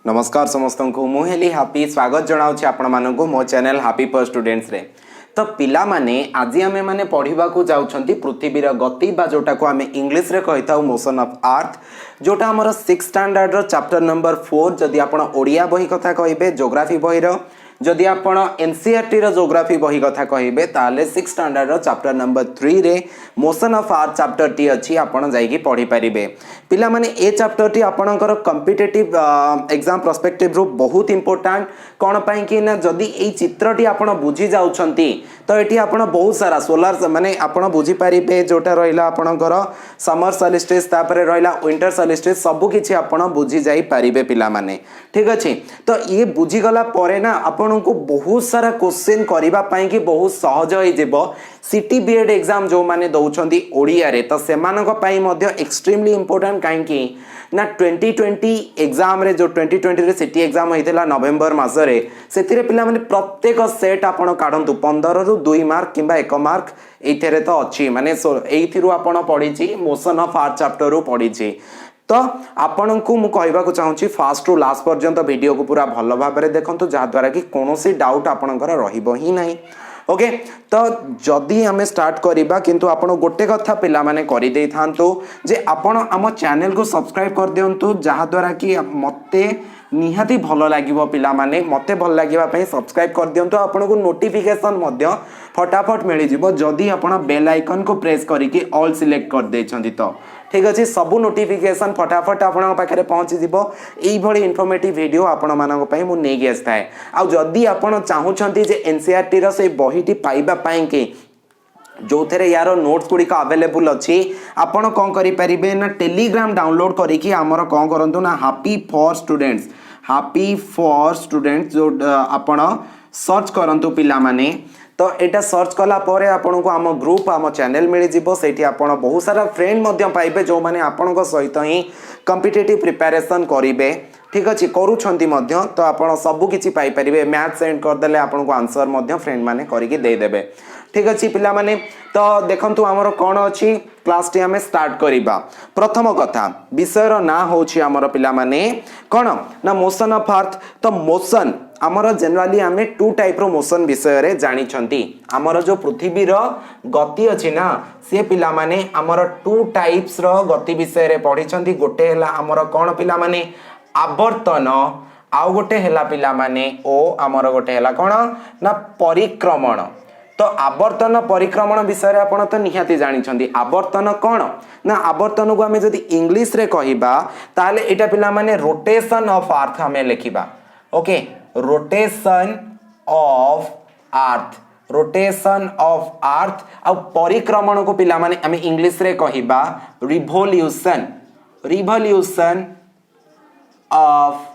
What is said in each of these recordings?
नमस्कार समस्त को मुझे हापी स्वागत जनाऊँ आपण मानक मो चैनल हापी फॉर स्टूडेंट्स रे। तो पिला माने आज आमे माने पढ़िबा को जाउछंती पृथ्वीर गति बा जोटा को आमे इंग्लिश रे कहिताउ मोशन ऑफ अर्थ, जोटा हमर 6th स्टैंडर्ड रो चैप्टर नंबर 4। जदि आपण ओडिया बही कथा कहिबे ज्योग्राफी बही रो, जदि आपण एनसीईआरटी रो ज्योग्राफी बही कथा कहिबे ताले 6th स्टैंडर्ड रो चैप्टर नंबर 3 रे motion of earth chapter T अछि, आपण जाईकी पढ़ी परिबे। पिला माने ए चैप्टर टी आपणकर कॉम्पिटिटिव एग्जाम पर्सपेक्टिव रो बहुत इंपोर्टेंट कोन पई कि ना जदि ए चित्रटी आपण बुझी जाउछंती तो एटी आपण बहुत सारा सोलार माने आपण बुझी परिबे, जोटा रहिला आपणकर समर सॉल्स्टिस तापरे रहिला विंटर सॉल्स्टिस सब किछि आपण बुझी जाई परिबे पिला माने। ठीक अछि, तो ये बुझी गला परे ना आपण को बहुत सारा क्वेश्चन करिबा पई कि बहुत सहज होई जेबो। सिटी बीएड एग्जाम जो माने दउछंती ओडिया रे तो सेमानक पई मध्ये एक्सट्रीमली इंपोर्टेंट काहे कि ना 2020 एग्जाम रे जो 2020 रे सिटी एग्जाम होइतला नवेम्बर मास रे सेतिरे पिला माने प्रत्येक सेट आपण काढंतु 15 रु 2 मार्क किंबा 1 मार्क एथेरे तो अछि, माने एथिरु आपण पढिछि मोशन ऑफ अर्थ चैप्टर रु पढिछि। तो आपण को मु कहबा को चाहूची फास्ट टू लास्ट पर्यंत वीडियो को पूरा भलो भाबरे देखंतु, जहा द्वारा कि कोनोसी डाउट आपणकर रहिबो ही नाही। ओके, तो जदि हमें स्टार्ट करिबा किंतु आपण गोटे कथा पिला माने करि देई थांतु जे आपण हम चैनल को सब्सक्राइब कर दियंतु, जहा द्वारा कि मते निहाती भलो लागिवो पिला माने मते भल लागिबा पई सब्सक्राइब कर दियंतु। आपण को नोटिफिकेशन मध्य फटाफट मिली जिवो जदि आपण बेल आइकन को प्रेस करिकि ऑल सिलेक्ट कर देछंती। तो ठीक अछि, सबु नोटिफिकेशन फटाफट आपण पाखरे पहुंची जिवो। एई भली इन्फॉर्मेटिव वीडियो आपण मानक पई मु नेगी आस्ताय। आ जदि आपण चाहुछंती जे एनसीईआरटी रो से बहीटी पाइबा पई के जो थे यार नोट्स गुड़िक अवेलेबल अच्छी, आपण कौन करें ना टेलीग्राम डाउनलोड करिकी आमर कौन करूँ ना हैप्पी फॉर स्टूडेंट्स जो आपण सर्च करंतु पिला माने। तो एटा सर्च कला परे आपण को आम ग्रुप आम चैनल मिल जिवो, सेठी आपण बहुत सारा फ्रेंड मध्य पाइबे जो माने आपण को सहित ही कॉम्पिटिटिव प्रिपरेशन करिवे। ठीक अछि, करूछंती मध्य तो आपण सब किछि पाई परिबे। मैथ सेंड कर देले आपण को आंसर मध्य फ्रेंड माने करिके दे देबे। ठीक अछि पिला माने, तो देखंतु हमर कोन अछि क्लास टी हमें स्टार्ट करिबा। प्रथम कथा विषय रो ना होछि हमर पिला माने कोन ना मोशन ऑफ अर्थ। तो मोशन हमर जनरली हमें टू टाइप रो मोशन विषय रे जानि छंती। हमर जो पृथ्वी रो गति अछि ना से पिला माने हमर टू टाइप्स रो गति विषय रे पढि छंती। गोटे हला हमर कोन पिला माने आवर्तन, आउ गोटे हला पिला माने ओ हमर गोटे हला कोन ना परिक्रमण। तो आवर्तन परिक्रमण विषय रे आपण तो निहाती जानि छंती। आवर्तन कोन ना आवर्तन को हमें जदि इंग्लिश रे कहिबा ताले एटा पिला माने रोटेशन ऑफ अर्थ हमें लिखिबा। Okay, rotation of earth, rotation of earth. आ परिक्रमण को पिला माने हमें इंग्लिश रे कहिबा revolution, revolution of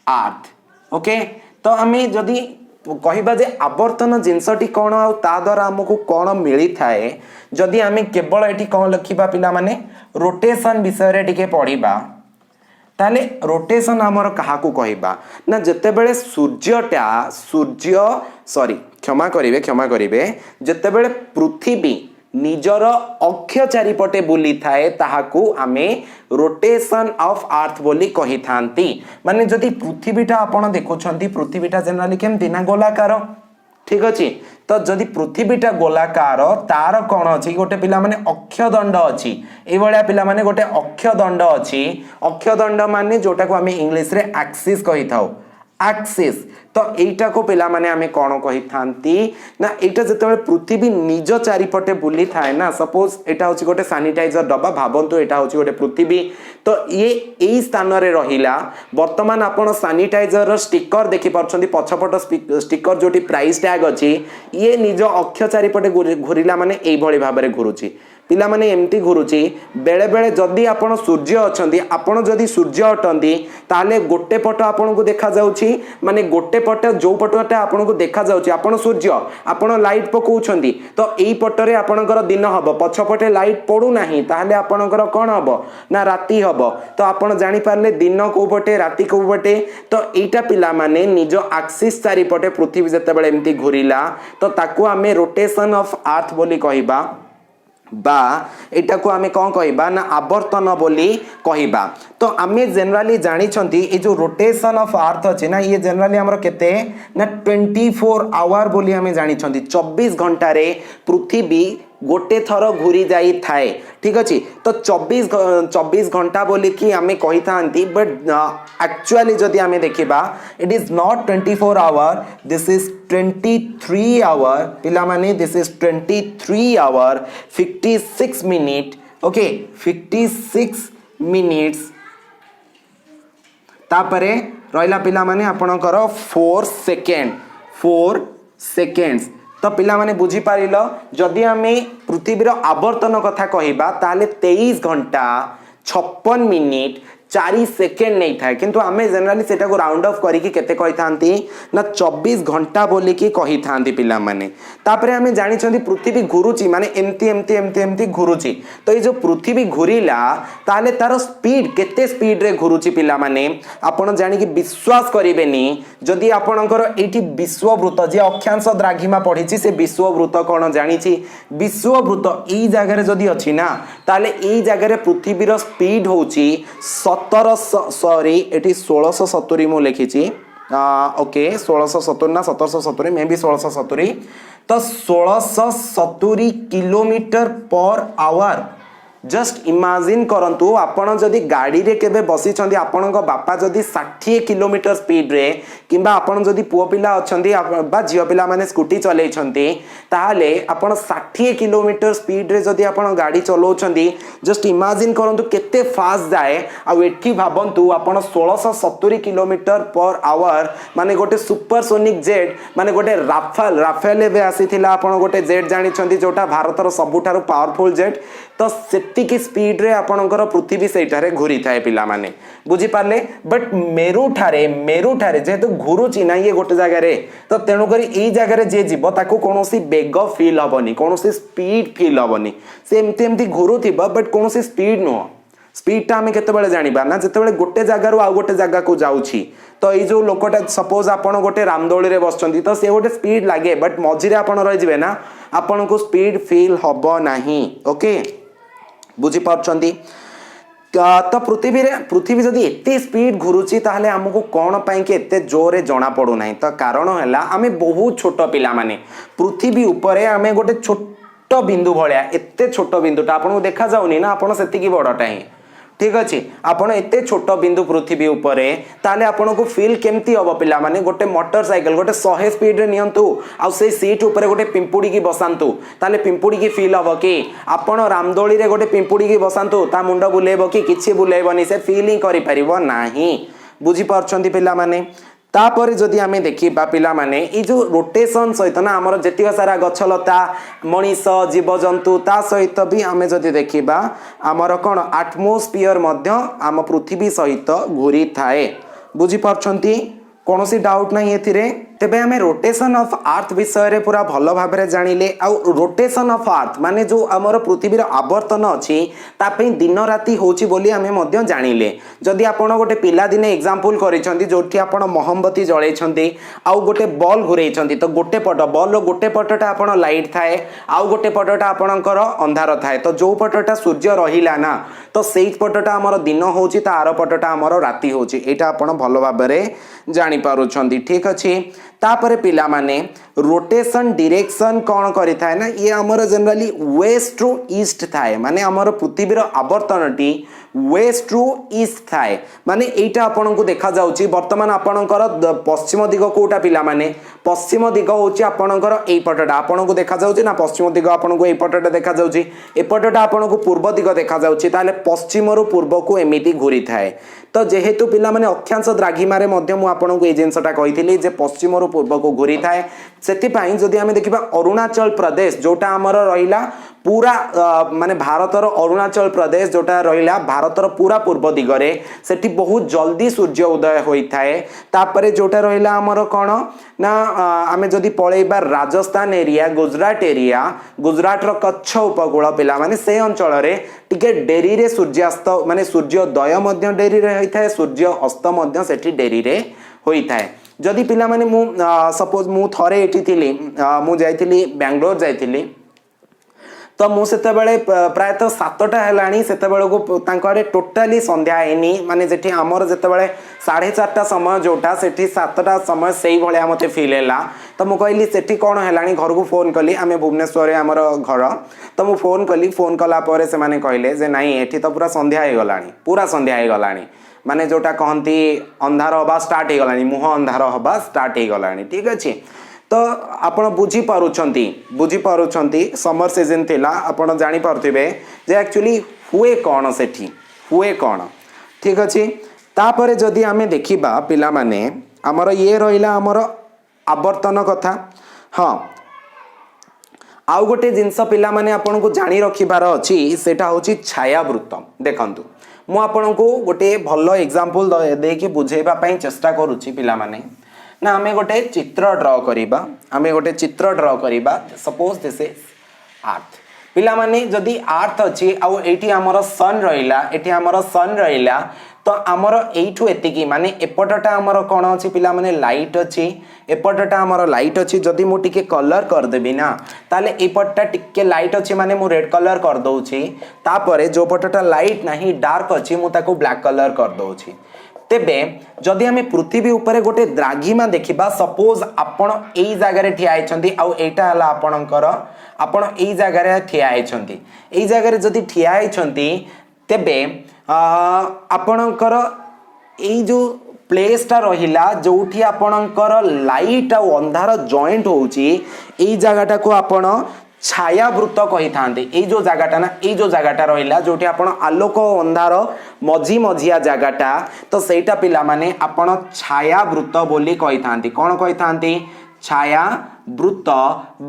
earth. Okay, तो हमें जदि कहिबा जे आवर्तन जिनसटी कोन आ ता द्वारा हमकु कोन मिली थाए, जदि हमें केवल एठी कोन लिखिबा पिला माने रोटेशन विषय रे टिके पढिबा ताले रोटेशन हमर कहा को कहिबा ना जते बेले क्षमा करिवे जते बेले पृथ्वी निजर अक्ष चारिपटे बुली थाए ताहाकू आमे रोटेशन ऑफ अर्थ बोली कहि थांती। माने जदि पृथ्वीटा आपण देखुछंती पृथ्वीटा जनरली केमती ना गोलाकार। ठीक अछि, तो जदि पृथ्वीटा गोलाकार तार कोन अछि गोटे पिला माने अक्षदंड अछि। ए भलिया पिला माने गोटे अक्षदंड अछि। अक्षदंड माने जोटा को आमे इंग्लिश रे एक्सिस कहि थाउ, एक्सिस। तो एटा को पिला माने आमे कोन कहि थांती ना एटा जते पृथ्वी निज चारिपटे बुली थाए ना, सपोज एटा होची गोटे सैनिटाइजर डब्बा, भाबंतु एटा होची गोटे पृथ्वी। तो ये एई स्थान रे रहिला। वर्तमान आपण सैनिटाइजर रो स्टिकर देखि परछंती, पछपट स्टिकर जोटी प्राइस टैग अछि, ये निज अक्ष चारिपटे घुरिला माने एई भली भाबरे घुरुची। पिला माने एमती घुरुची। बेले बेले जदि आपण सूर्य अछंती, आपण जदि सूर्य अटंती ताले गोटे पट आपण को देखा जाउची, माने गोटे पट जो पटटा आपण को देखा जाउची आपण सूर्य, आपण लाइट पकोउछंती तो एई पटरे आपणकर दिन हबो, पछपटे लाइट पडू नाही ताले आपणकर कोन हबो ना राती हबो। तो आपण जानि पारले दिन को पटे राती को पटे। तो एटा पिला माने निज एक्सिस चारि पटे पृथ्वी जते बेले एमती घुरिला तो ताकू हमें रोटेशन ऑफ अर्थ बोली कहिबा। बा एटा को आमे कौन कहबा ना आवर्तन बोली कहबा। तो आमे जनरली जानी छंती ए जो रोटेशन ऑफ अर्थ अछि ना ये जनरली हमर केते ना 24 आवर बोली आमे जानी छंती 24 घंटा रे पृथ्वी गोटे थर घूरी जाई थाए। ठीक अछि तो 24 घंटा बोली कि आमे कहि थांती बट एक्चुअली जदी आमे देखिबा it is not 24 hour this is 23 hour पिला माने this is 23 hour 56 minute okay 56 minutes तापरे रहिला पिला माने आपणकर 4 सेकेंड्स। तो पिला माने बुझी पारिलो जदि आमे पृथ्वीर आवर्तन कथा कहिबा ताले 23 घंटा 56 मिनिट 4 सेकेंड नहीं था किंतु आमे जनरली सेटा को राउंड ऑफ करी कि केते कहि थांती ना 24 घंटा बोली कि कहि थांती पिला माने। तापरे आमे जानि छंती पृथ्वी घुरुची माने एमती घुरुची। तो ये जो पृथ्वी घुरिला ताले तार स्पीड केते स्पीड रे घुरुची पिला माने आपण जानि कि विश्वास करिवेनी जदि आपणकर एठी विश्ववृत्त जे अक्षांश द्राघिमा पढिची से विश्ववृत्त कोन जानिची विश्ववृत्त ई जगह रे जदि अछि ना ताले ई जगह रे पृथ्वीर स्पीड होची 1670 मु लिखी ओके 1670 ना 1770 मे भी 1670 तो 1670 kilometre per hour. Just imagine करंतु आपण जदि गाड़ी रे केबे बसी छंदी आपण को बापा जदि 60 किलोमीटर स्पीड रे किंबा आपण जदि पुओ पिला अछंदी बा जियो पिला माने स्कूटी चलै छंती ताहाले आपण 60 किलोमीटर स्पीड रे जदि आपण गाड़ी चलो छंदी जस्ट इमेजिन करंतु केते फास्ट जाए आ एठी भाबंतु आपण 1670 किलोमीटर पर आवर माने गोटे सुपरसोनिक जेट माने गोटे राफेल एबे आसीथिला आपण गोटे जेट जानि छंदी जोटा भारतर सबुठारु पावरफुल जेट। तो सेतिकी स्पीड रे आपणकर पृथ्वी सेठारे घुरी थाए पिला माने बुझी पारले बट मेरू ठारे जेहेतु घुरुची ना ये गोटे जगह रे तो तेणु करी ई जगह रे जे जीव ताको कोनोसी बेग फील हबनी कोनोसी स्पीड फील हबनी से एमती घुरुथिबा बट कोनोसी स्पीड नो स्पीड टा हमें केते बेले जानिबा ना जेते बेले गोटे जगह रो आ गोटे जगह को जाउची। तो ये जो लोकटा सपोज आपण गोटे रामदोली रे बसचंदी तो से गोटे स्पीड लागे बट मझिरे आपण रहि जिवे ना आपण को स्पीड फील हबो नाही ओके बुझी पारछंती। तो पृथ्वी जदि एते स्पीड घुरुची ताहले हमको कोन पई के एते जोरे जना पडु नाही। तो कारण हैला आमे बहुत छोट पिला माने पृथ्वी ऊपर आमे गोटे छोट बिंदु भलिया एते छोट बिंदुटा आपन देखा जाउनी ना आपण सेति की बडटा ही ठीक अच्छे आपण एते छोट बिंदु पृथ्वी ऊपर ताले आपण को फील केमती हबो पिला माने गोटे मोटरसाइकिल गोटे 100 स्पीड रे नियंतु आ से सीट ऊपर गोटे पिंपुड़ी की बसांतु ताले पिंपुड़ी की फील हबो कि आपण रामदोली रे गोटे पिंपुड़ी की बसांतु ता मुंड बुलेबो कि किछि बुलेबोनी से फीलिंग करि परिबो नाही बुझी पारछंती पिला माने। तापर जदि आमे देखिबा पिला माने ई जो रोटेशन सहित ना हमर जेतिक सारा गछलता मनीष जीवजंतु ता सहित भी आमे जदि देखिबा हमर कोन एटमॉस्फियर मध्य आम पृथ्वी सहित घूरी थाए बुझी पारछंती कोनोसी डाउट नहीं एथिरे। तेबे हमें रोटेशन ऑफ अर्थ विषय रे पूरा भलो भाबरे जानिले आ रोटेशन ऑफ अर्थ माने जो हमर पृथ्वीर आवर्तन अछि ता पे दिन राति होची बोली हमें मध्य जानिले। जदि आपण गोटे पिला दिने एग्जांपल करिसंती जोठी आपण मोहम्बती जळै छंती आ गोटे बॉल घुरै छंती तो गोटे पट बॉल रो गोटे पटटा आपण लाइट थाए आ गोटे पटटा आपणकर अंधार थाए तो जो पटटा सूर्य रहिला ना तो सेई पटटा हमर दिन होची ता आरो पटटा हमर राति होची एटा आपण भलो भाबरे जानि पारुछंती ठीक अछि। तापरे पिला माने रोटेशन डायरेक्शन कौन करि थाए ना ये हमर जनरली वेस्ट टू ईस्ट थाए माने हमर पृथ्वीर आवर्तनटी वेस्ट टू ईस्ट थाए माने एटा आपन को देखा जाउची वर्तमान आपनकर पश्चिम दिग कोटा पिला माने पश्चिम दिग होची आपनकर एई पटटा आपन को देखा जाउची ना पश्चिम दिग आपन को एई पटटा देखा जाउची ए पटटा आपन को पूर्व दिग देखा जाउची ताले पश्चिम रु पूर्व को एमिति घुरी थाए। तो जेहेतु पिला माने अक्षांश द्राघिमा रे मध्य मु आपन को ए जिंसटा कहिथिली जे पश्चिम रु पूर्व को घुरी थाए सेति पई जदि हमें देखिबा अरुणाचल प्रदेश जोटा हमर रहिला पूरा माने भारतर अरुणाचल प्रदेश जोटा रहिला भारतर पूरा पूर्व दिगरे सेठी बहुत जल्दी सूर्य उदय होई थाए। तापरे जोटा रहिला हमर कोन ना आमे जदि पळेबा राजस्थान एरिया गुजरात रो कच्छ उपकूल पिला माने से अंचल रे टिके डेरी रे सूर्यास्त माने सूर्योदय मध्य डेरी रे होई थाए सूर्य अस्त मध्य सेठी डेरी रे होई थाए। जदि पिला माने मु सपोज मु थरे एठी थिली मु जाइथिली बेंगलोर जाइथिली तो मु सेते बेले प्रायतः 7टा हेलाणी सेते बेले को तांको आडे टोटाली संध्या हेनी माने जेठी हमर जेते बेले 4:30 समय जोटा सेठी 7टा समय सेही भलिया मते फील हैला तो मु कहली सेठी कोन हेलाणी घर को फोन कली आमे भुवनेश्वर हमर घर तो मु फोन कली फोन कला परे से माने कहले जे नाही एठी तो पूरा संध्या हे गलाणी पूरा संध्या हे गलाणी माने जोटा कहंती अंधार हबा स्टार्ट हे गलाणी मुह अंधार हबा स्टार्ट हे गलाणी ठीक अछि तो आपण बुझी पारुछंती समर सीजन थिला आपण जानि पारथिबे जे एक्चुअली हुए कोन सेठी हुए कोन ठीक अछि तापरे जदि आमे देखिबा पिला माने हमर ये रहिला हमर आवर्तन कथा हां आउ गोटे जिनस पिला माने आपण को जानि रखिबार अछि सेटा होछि छायावृत्त देखंतु मु आपण को गोटे भलो एग्जांपल दे कि बुझेबा पई चेष्टा करूछि पिला माने ना आमे गोटे चित्र ड्रॉ करिबा सपोज दिस इज अर्थ पिला माने जदि अर्थ अछि आउ एठी हमर सन रहिला तो हमर एठू एतिकी माने एपटटा हमर कोन अछि पिला माने लाइट अछि एपटटा हमर लाइट अछि जदि मु टिके कलर कर देबी ना ताले एपटटा टिके लाइट अछि माने मु रेड कलर कर दउछि तापरे जो पटटा लाइट नाही डार्क अछि मु ताको ब्लैक कलर कर दउछि तेबे जदि हमें पृथ्वी ऊपर गोटे द्राघिमा देखिबा सपोज आपण एई जगह रे ठिया आइछंती आउ एटा हला आपणकर आपण एई जगह रे ठिया आइछंती एई जगह रे जदि ठिया आइछंती तेबे आपणकर एई जो प्लेस ता रहिला जोठी आपणकर लाइट आ अंधार जॉइंट होउची एई जगहटा को आपण छायावृत्त कही थांते ए जो जगहटा ना ए जो जगहटा रहिला जोठी आपण आलोक अंधार मझी मझिया जगहटा तो सेटा पिला माने आपण छायावृत्त बोली कही थांती कोन कही थांती छायावृत्त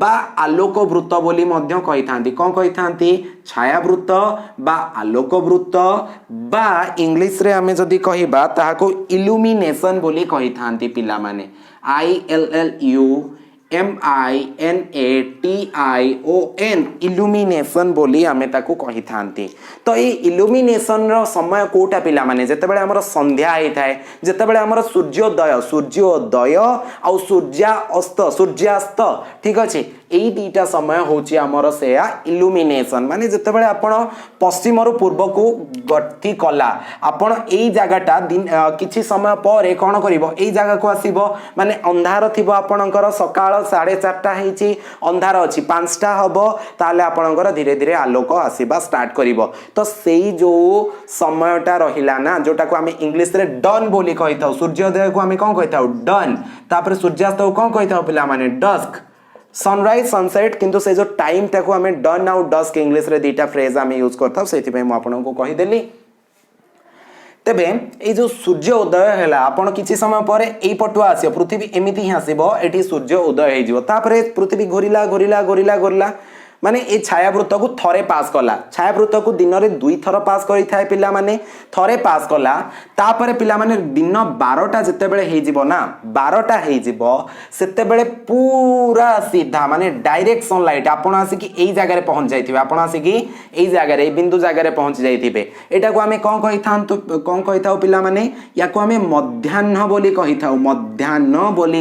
बा आलोक वृत्त बोली मध्य कही थांती कोन कही थांती छायावृत्त बा आलोक वृत्त बा इंग्लिश रे हमें जदी कहिबा ताहाको इल्यूमिनेशन बोली कही थांती पिला माने ILLUMINATION इल्यूमिनेशन बोली आमे ताकू कही थांती तो ये इल्यूमिनेशन रो समय कोटा पिला माने जते बेले हमर संध्या आइ थाए जते बेले हमर सूर्योदय आ सूर्यास्त ठीक अछि एई दीटा समय होची हमर सेया इल्यूमिनेशन माने जते बेले आपण पश्चिम रु पूर्व को गति कला आपण एई जगहटा दिन किछि समय परे कोन करिवो एई जगह को आसीबो माने अंधार थिबो आपणकर सकाळ 4:30 हेची अंधार अछि 5टा हबो ताले आपणकर धीरे धीरे आलोक आसीबा स्टार्ट करिवो तो सेई जो समयटा रहिला ना जोटा को हमें इंग्लिश रे डन बोली कहिथाउ सूर्योदय को हमें कोन कहिथाउ डन तापर सूर्यास्त को कोन कहिथाउ पिला माने डस्क सनराइज सनसेट किंतु से जो टाइम ताको हमें डन आउ डस्क इंग्लिश रे दीटा फ्रेज हमें यूज करथाउ सेति पे मु आपन को कहि देली तेबे ए जो सूर्य उदय हैला आपण किछि समय परे एई पटुआ आसी पृथ्वी एमिति ही आसीबो एठी सूर्य उदय हे जिवो तापरे पृथ्वी घोरिला माने ए छायावृत्त को थरे पास कला छायावृत्त को दिन रे 2 थर पास करि थाए पिला माने थरे पास कला तापरे पिला माने दिन 12टा जते बेले हे जिवो ना 12टा हे जिवो सेते बेले पूरा सीधा माने डायरेक्ट सनलाइट आपण आसी कि एई जगह रे पहुंच जाइथिबे आपण आसी कि एई जगह रे बिंदु जगह रे पहुंच जाइथिबे एटा को हमें कोन कहिथाउ पिला माने या को हमें मध्याह्न बोली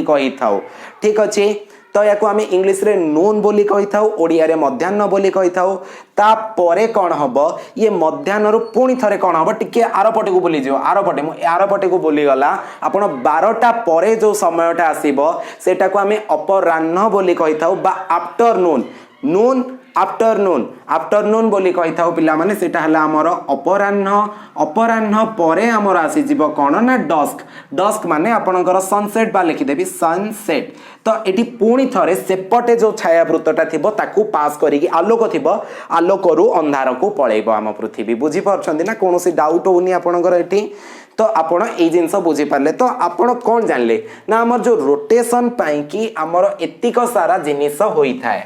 कहिथाउ ठीक अछि तो या को हमें इंग्लिश रे नून बोली कहिथाउ ओडिया रे मध्याह्न बोली कहिथाउ ता परे कोन हबो ये मध्याह्न रु पुणी थरे कोन हबो टिके आरो पटे को बोली जियो आरो पटे को बोली गला आपण 12टा परे जो समयटा आसीबो सेटा को हमें अपराह्न बोली कहिथाउ बा आफ्टरनून बोली कहिथाउ पिला माने सेटा हला हमर अपराह्न परे हमर आसी जीवो कोन ना डस्क माने आपनकर सनसेट बा लिखि देबी सनसेट तो एटी पुणी थरे सेपटे जो छायावृत्तटा थिबो ताकू पास करी कि आलोक थिबो आलोक रु अंधार को पळेबो हम पृथ्वी बुझी परछंदी ना कोनोसी डाउट होनी आपनकर एटी तो आपण ए जिनस बुझी पारले तो आपण कोन जानले ना हमर जो रोटेशन पाई कि हमर एतिक सारा जिनिस होई थाए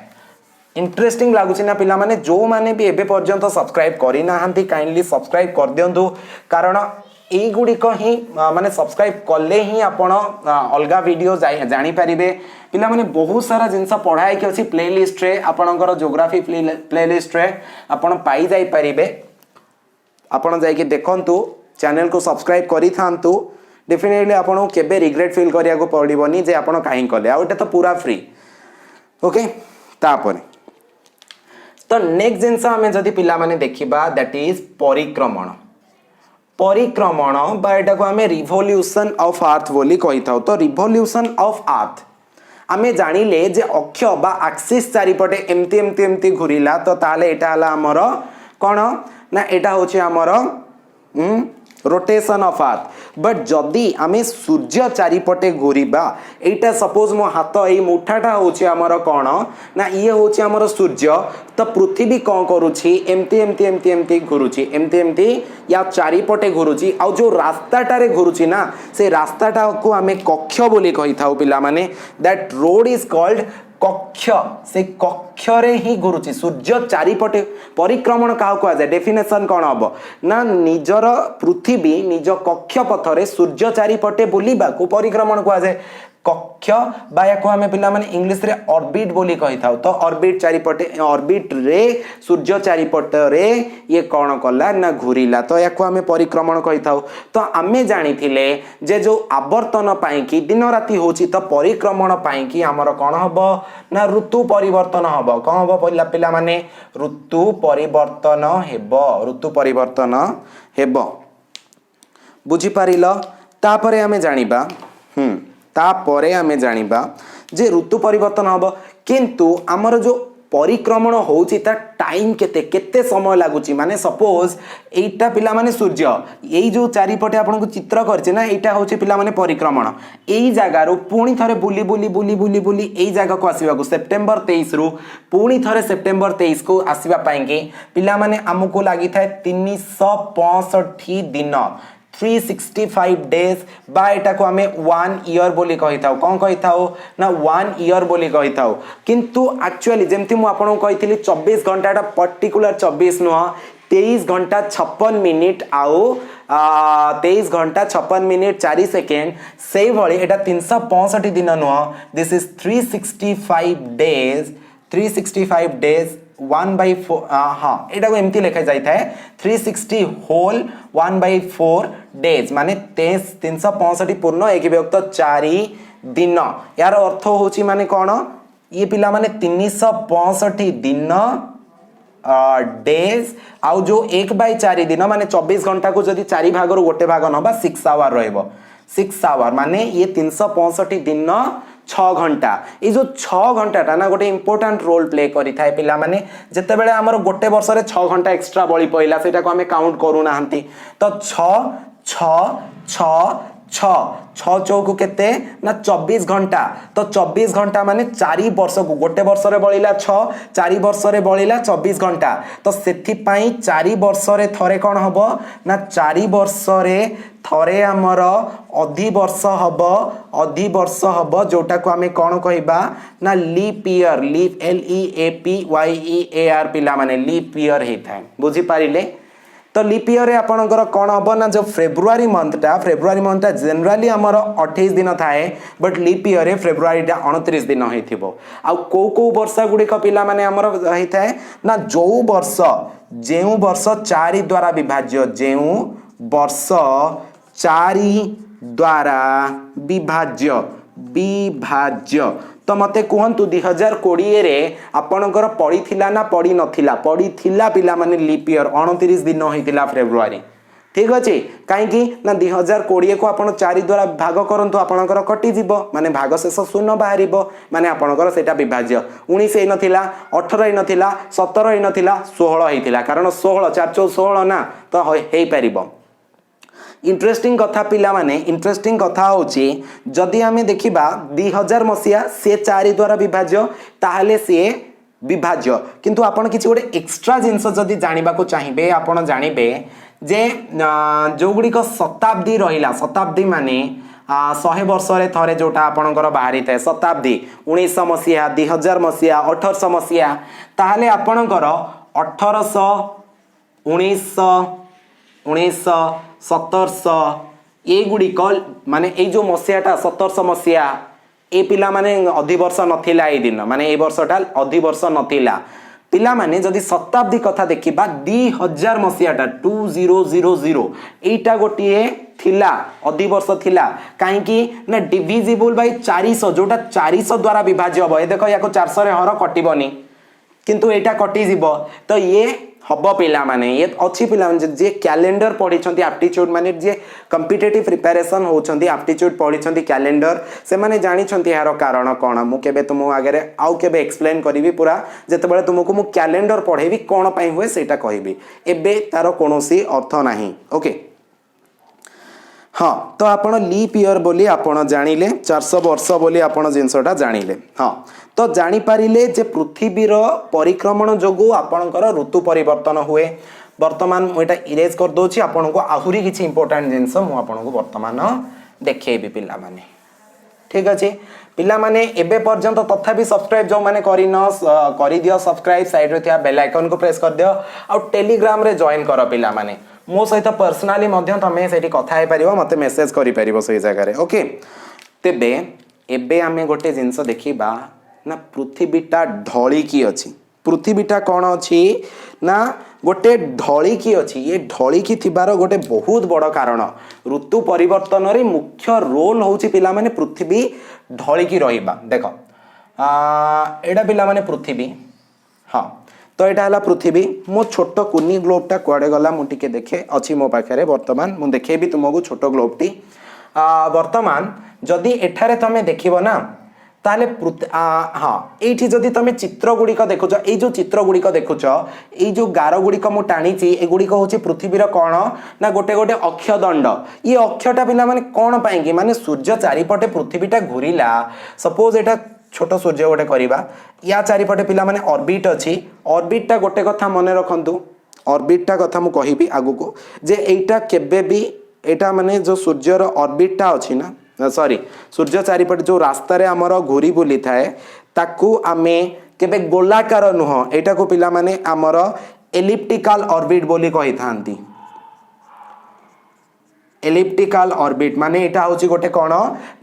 इंटरेस्टिंग लागुची ना पिला माने जो माने भी एबे पर्यंत सब्सक्राइब करी नाहंती काइंडली सब्सक्राइब कर दियंतु कारण एई गुडी को ही माने सब्सक्राइब करले ही आपण अलगा वीडियो जानि परिबे पिला माने बहुत सारा जिंस पढाई के अछि प्लेलिस्ट रे आपणकर ज्योग्राफी प्लेलिस्ट रे आपण पाई जाई परिबे आपण जाई कि देखंतु चैनल को सब्सक्राइब करी थांतु डेफिनेटली आपण केबे रिग्रेट फील करिया को पड़िबोनी जे आपण काहे कले आ ओटा तो पूरा फ्री ओके तो नेक्स्ट जिनस आम जदि पिला माने देखिबा दैट इज परिक्रमण परिक्रमण बा एटा को आमे रिवोल्यूशन ऑफ अर्थ बोली कहि थाउ तो रिवोल्यूशन ऑफ अर्थ आमे जानिले जे अक्ष बा एक्सिस चारिपटे एमती एमती एमती घुरिला तो ताले एटा हला हमर कोन ना एटा होचे हमर रोटेशन ऑफ अर्थ बट जदि आमे सूर्य चारिपटे घुरिबा एटा सपोज मो हाथ ए मुठाटा होचे हमर कोन ना ये होचे हमर सूर्य तो पृथ्वी कोन करूची एमती एमती एमती एमती घुरुची एमती एमती या चारिपटे घुरुची आ जो रास्ताटारे घुरुची ना से रास्ताटा को आमे कक्ष बोली कहि थाउ पिला माने दैट रोड इज कॉल्ड कक्ष से कक्ष रे ही घुरुची सूर्य चारिपटे परिक्रमण का को जाय डेफिनेशन कोन हबो ना निजर पृथ्वी निज कक्ष पथरे सूर्य चारिपटे बुलिबा को परिक्रमण को जाय कक्ष बा या को हमें पिला माने इंग्लिश रे ऑर्बिट बोली कहि थाउ तो ऑर्बिट चारिपटे ऑर्बिट रे सूर्य चारिपट रे ये कोन कला ना घुरिला तो या को हमें परिक्रमण कहि थाउ तो आमे जानि थिले जे जो आवर्तन पाई की दिन राति होची तो परिक्रमण पाई की हमर कोन हबो ना ऋतु परिवर्तन हबो कोन हबो पिला माने ऋतु परिवर्तन हेबो बुझी पारिलो तापरे हमें जानिबा तापरे आमे जानिबा जे ऋतु परिवर्तन हबो किंतु हमर जो परिक्रमण होउची ता टाइम केते केते समय लागुची माने सपोज एटा पिला माने सूर्य एई जो चारिपटे आपन को चित्र करचे ना एटा होची पिला माने परिक्रमण एई जागा रो पुणी थरे बुली बुली बुली बुली बुली एई जागा को आसीबा को सेप्टेम्बर 23 रु पुणी थरे सेप्टेम्बर 23 को आसीबा पाएंगे पिला माने हमको लागि थाए 365 दिन 365 डेज बा एटा को हमें 1 ईयर बोली कहि थाउ कोन कहि थाउ ना 1 ईयर बोली कहि थाउ किंतु एक्चुअली जेमति मु आपन को कहितली 24 घंटा पर्टिकुलर 24 नुह 23 घंटा 56 मिनिट आउ 23 घंटा 56 मिनिट 4 सेकेंड से भली एटा 365 दिन नुह दिस इज 365 डेज 1/4 हाँ एटा को एमती लिखा जाई थाए 360 होल 1/4 डेज माने 365 पूर्ण एक विभक्त 4 दिन यार अर्थ होची माने कोन ये पिला माने 365 दिन डेज आउ जो 1/4 दिन माने 24 घंटा को जदी 4 भाग रो गोटे भाग नबा 6 आवर रहइबो 6 आवर माने ये 365 दिन 6 घंटा ये जो 6 घंटा ना गोटे इंपोर्टेंट रोल प्ले करि थाए पिला माने जते बेले हमर गोटे वर्ष रे 6 घंटा एक्स्ट्रा बळी पइला सेटा को हमें काउंट करू नाहंती तो 6 चौकु केते ना 24 घंटा तो 24 घंटा माने 4 वर्ष को गोटे वर्ष रे बळिला 6 4 वर्ष रे बळिला 24 घंटा तो सेथि पई 4 वर्ष रे थरे कोन हबो ना 4 वर्ष रे थरे हमर अधि वर्ष हबो जोटा को हमें कोन कहिबा ना लीप ईयर लीप LEAPYEAR पिला माने लीप ईयर हे थाए बुझी पारिले तो लीप ईयर रे आपनकर कोन हबो ना जो फेब्रुआरी मंथ टा जनरली हमर 28 दिन थाए बट लीप ईयर रे फेब्रुआरी टा 29 दिन हेथिबो आ को वर्ष गुडी का पिला माने हमर हे थाए ना जो वर्ष 4 द्वारा विभाज्य जेउ वर्ष 4 द्वारा विभाज्य तो मते कहंतु 2020 रे आपनकर पड़ी थिला ना पड़ी नथिला पड़ी थिला पिला माने लीप ईयर 29 दिन होइतिला फेब्रुआरी ठीक अछि काहे कि ना 2020 को आपण 4 द्वारा भाग करंतु आपनकर कटि जीवो माने भाग शेष शून्य बाहरिबो माने आपनकर सेटा विभाज्य 19 हे नथिला 18 हे नथिला 17 हे नथिला 16 हेतिला कारण 16 4 4 16 ना तो हेइ परिबो इंटरेस्टिंग कथा पिला माने इंटरेस्टिंग कथा होची जदि हमें देखिबा 2000 मसिया से 4 द्वारा विभाज्य ताहले से विभाज्य किंतु आपण किछि गोटे एक्स्ट्रा जिंस जदि जानिबा को चाहिबे आपण जानिबे जे जो गुडी को शताब्दी रहिला शताब्दी माने 100 वर्ष रे थरे जोटा आपणकर बाहरी थाए शताब्दी 1900 मसिया 2000 मसिया 1800 मसिया ताहले आपणकर 1800 1900 1700 ए गुडी माने ए जो मसियाटा 1700 मसिया ए पिला माने अधि वर्ष नथिला ए दिन माने ए वर्षटा अधि वर्ष नथिला पिला माने जदि शताब्दी कथा देखिबा 2000 मसियाटा 2000 एटा गोटिए थिला अधि वर्ष थिला काहे कि ना डिविजिबल बाय 400 जोटा 400 द्वारा विभाज्य हो ए देखो याको 400 रे हर कटिबनी किंतु एटा कटि जीव तो ये हब पिला माने ये अच्छी पिला जे कैलेंडर पढ़ी एप्टीट्यूड माने जे कॉम्पिटिटिव प्रिपरेशन होचंती एप्टीट्यूड पढ़ी कैलेंडर से माने जानी यार कारण कौन मु केबे तुम आगे आउ केबे एक्सप्लेन करी पूरा जेतेबेले तुमको मु कैलेंडर पढ़ेबी कौन पई हुए सेटा कहबी एबे तार कोनोसी अर्थ नाही ओके। हाँ तो आपण लीप ईयर बोली आपण जानिले 400 वर्ष बोली आपण जिनसटा जानिले। हाँ तो जानी पारिले जे पृथ्वीर परिक्रमण जोगु आपणकर ऋतु परिवर्तन हुए। वर्तमान मुझे इरेज कर दोची आपन को आहुरी किछि इंपोर्टेंट जिनस मु आपन को वर्तमान देखैबी पिला माने ठीक अछि। पिला माने एबे पर्यंत तथापि सब्सक्राइब जो माने करि दियो सब्सक्राइब साइड रे थिया बेल आइकन को प्रेस कर दियो आ टेलीग्राम रे जॉइन कर पिला माने मो सहित पर्सनाली मध्य तमे सेठी कथा हे परिबो मते मेसेज करि परिबो सही जगह रे ओके। तेबे एबे आमे गोटे जिंस देखिबा ना पृथ्वीटा ढळी की अछि। पृथ्वीटा कौन अछि ना गोटे ढळी की अछि। ये ढळी की थिबार गोटे बहुत बड़ कारण ऋतु परिवर्तन रे मुख्य रोल होउछि पिला माने पृथ्वी ढळी की रहिबा। देखो एडा पिला माने पृथ्वी हाँ तो यहाँ है पृथ्वी मो छोट कुनी ग्लोबटा कुआडे गला मु टिके देखे अच्छी मो पाखे वर्तमान मु देखेबी तुमको छोट ग्लोबटी वर्तमान जदि एठारे तमे देखिबो ना ताले हाँ ये जदि तुम चित्र गुड़िक देखुच ये जो चित्र गुड़िक देखुच ये जो गार गुड़िक मु टाणी एगुड़िक हूँ पृथ्वीर कौन ना गोटे गोटे अक्षदंड ये अक्षटा पिला माने कौन पाएंगे माने सूर्य चारिपटे पृथ्वीटा घूरिला सपोज एटा छोट सूर्य गोटे करवा या चारिपटे पिला माने ऑर्बिट अच्छी ऑर्बिटा गोटे कथा मन रखु ऑर्बिटा कथा मु कहिबी आगु को जे एटा केबे भी एटा माने जो सूर्यर ऑर्बिटा अच्छी ना सॉरी सूर्य चारिपटे जो रास्ता रे हमर घूरी बुली थाए ताकू आमे केबे गोलाकार नुह एटा को पिला माने हमर एलिप्टिकल ऑर्बिट बोली कहि थांती। एलिप्टिकल ऑर्बिट माने एटा होची गोटे कोन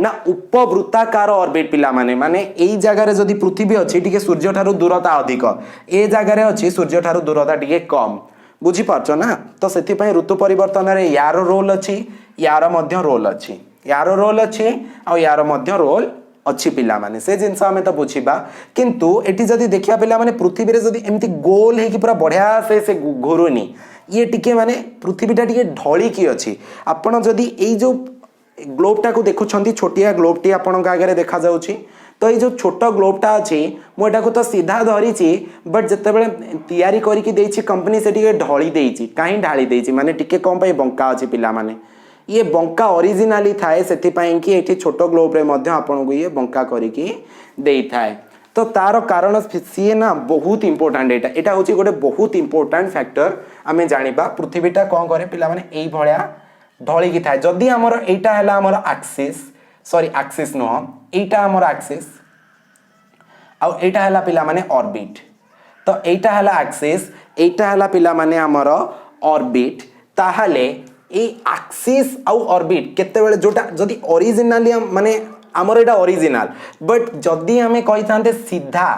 ना उपवृत्ताकार ऑर्बिट पिला माने एई जगह रे जदी पृथ्वी अछि टिके सूर्य ठारू दूरता अधिक ए जगह रे अछि सूर्य ठारू दूरता टिके कम बुझी पारछ ना। तो सेति पय ऋतु परिवर्तन रे यार रोल अछि यार मध्य रोल अछि यार रोल अछि आ यार मध्य रोल अच्छी पिला माने से जिनस आमे तो बुझीबा किंतु एटी जदी देखिया पिला माने पृथ्वी रे जदी एमती गोल हे कि पूरा बढ़िया से घुरुनी ये टिके माने पृथ्वीटा टिके ढळी की अछि। आपण जदी एई जो ग्लोबटा को देखुछंती छोटिया ग्लोबटी आपण आगे देखा जाउची तो ये जो छोट ग्लोबटा अछि मो एटा को तो सीधा धरिची बट जते बेले तयारी करी की देछि कंपनी से टिके ढळी देछि काहे ढाली देछि माने टिके कम पय बंका अछि पिला माने ये बंका ओरिजिनली थाए सेति पय कि एठी छोट ग्लोब रे मध्य आपण को ये बंका करी की देई थाए। तो तार कारण सी ना बहुत इंपोर्टेंट एटा एटा होची गोटे बहुत इंपोर्टेंट फैक्टर आमे जानिबा पृथ्वीटा कोन करे पिला माने एई भळिया ढळी की थाए जदी हमर एटा हला हमर एक्सिस सॉरी एक्सिस नो एटा हमर एक्सिस आ एटा हला पिला माने ऑर्बिट तो एटा हला एक्सिस एटा हला पिला माने हमर ऑर्बिट ताहाले ए एक्सिस आ ऑर्बिट केते बेले जोटा जदी ओरिजिनली माने आमर एटा ओरिजिनल बट जदि हमें कही थांते सीधा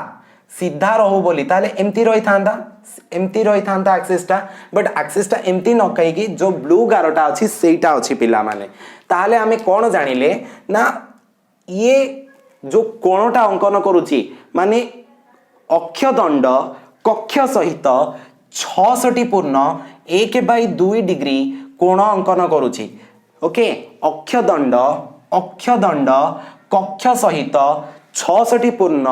सीधा रहो बोली ताले एमती रही थांता एक्सिसटा बट एक्सिसटा एमती न कही कि जो ब्लू गारटा अछि सेटा अछि पिला माने ताले हमें कोन जानिले ना ये जो कोणटा अंकन करूची माने अक्षदंड कक्ष सहित 66 पूर्ण 1/2 डिग्री कोण अंकन करूची ओके। अक्षदंड कक्ष सहित 66 पूर्ण